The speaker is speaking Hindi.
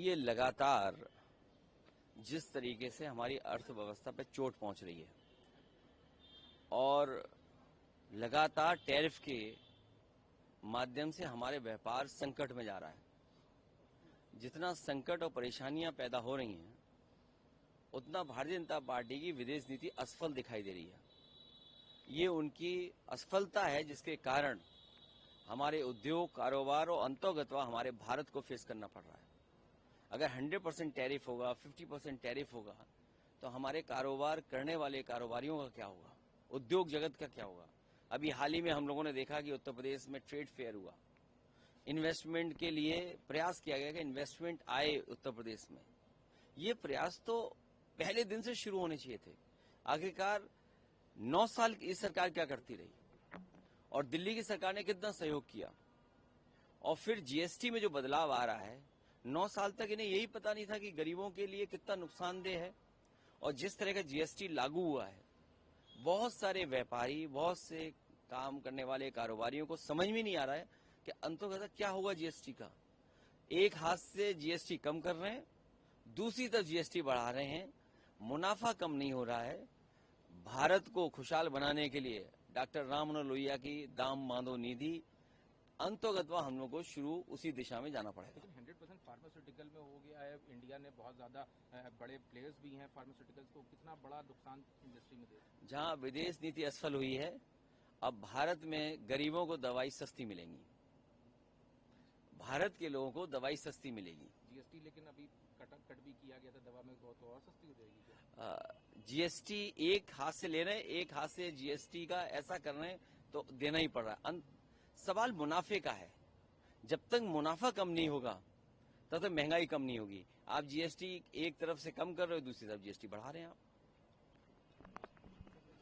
ये लगातार जिस तरीके से हमारी अर्थव्यवस्था पे चोट पहुंच रही है और लगातार टैरिफ के माध्यम से हमारे व्यापार संकट में जा रहा है, जितना संकट और परेशानियां पैदा हो रही हैं उतना भारतीय जनता पार्टी की विदेश नीति असफल दिखाई दे रही है। ये उनकी असफलता है जिसके कारण हमारे उद्योग, कारोबार और अंतोगत्वा हमारे भारत को फेस करना पड़ रहा है। अगर 100% टैरिफ होगा, 50% टैरिफ होगा तो हमारे कारोबार करने वाले कारोबारियों का क्या होगा, उद्योग जगत का क्या होगा। अभी हाल ही में हम लोगों ने देखा कि उत्तर प्रदेश में ट्रेड फेयर हुआ, इन्वेस्टमेंट के लिए प्रयास किया गया कि इन्वेस्टमेंट आए उत्तर प्रदेश में। ये प्रयास तो पहले दिन से शुरू होने चाहिए थे। आखिरकार 9 साल इस सरकार क्या करती रही और दिल्ली की सरकार ने कितना सहयोग किया, और फिर जीएसटी में जो बदलाव आ रहा है, 9 साल तक इन्हें यही पता नहीं था कि गरीबों के लिए कितना नुकसानदेह है। और जिस तरह का जीएसटी लागू हुआ है, बहुत सारे व्यापारी, बहुत से काम करने वाले कारोबारियों को समझ में नहीं आ रहा है कि अंततः क्या होगा जीएसटी का। एक हाथ से जीएसटी कम कर रहे हैं, दूसरी तरफ जीएसटी बढ़ा रहे हैं, मुनाफा कम नहीं हो रहा है। भारत को खुशहाल बनाने के लिए डॉक्टर राम मनोहर लोहिया की दाम बांधो निधि अंतोगत्वा हम लोग को शुरू उसी दिशा में जाना पड़ेगा। लेकिन 100% फार्मास्यूटिकल में हो गया है। इंडिया ने बहुत ज्यादा बड़े प्लेयर्स भी हैं फार्मास्यूटिकल्स को, कितना बड़ा नुकसान इंडस्ट्री में दे। जहां विदेश नीति असफल हुई है, अब भारत में गरीबों को दवाई सस्ती मिलेंगी, भारत के लोगों को दवाई सस्ती मिलेगी। जीएसटी लेकिन अभी कट भी किया गया था दवा में, तो और सस्ती हो जाएगी। जीएसटी एक हाथ से ले रहे हैं, एक हाथ से जीएसटी का ऐसा कर रहे हैं तो देना ही पड़ रहा है। सवाल मुनाफे का है। जब तक मुनाफा कम नहीं होगा तब तक महंगाई कम नहीं होगी। आप जीएसटी एक तरफ से कम कर रहे हो, दूसरी तरफ जीएसटी बढ़ा रहे हैं आप।